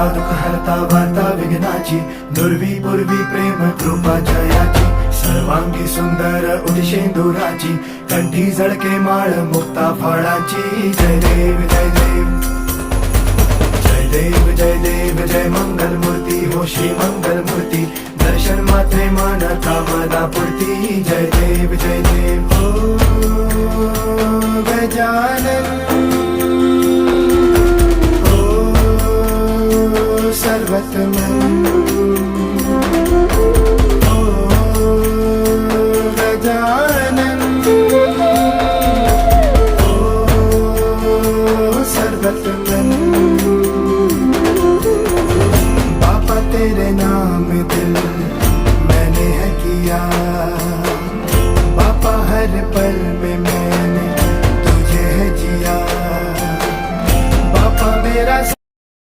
हरता दुःख हरता वार्ता विघ्नाची, दुर्वी पूर्वी प्रेम कृपा जयाची, सर्वांगी सुंदर उदिशेंदुराची, कंठी झळके माळ मुक्ता फळाची. जय देव जय देव जय देव जय देव जय मंगल मूर्ती हो श्री मंगल मूर्ती, दर्शन मात्रे मन कामना पूर्ती. जय देव जय देव हो गजानन हो सर्वतमन.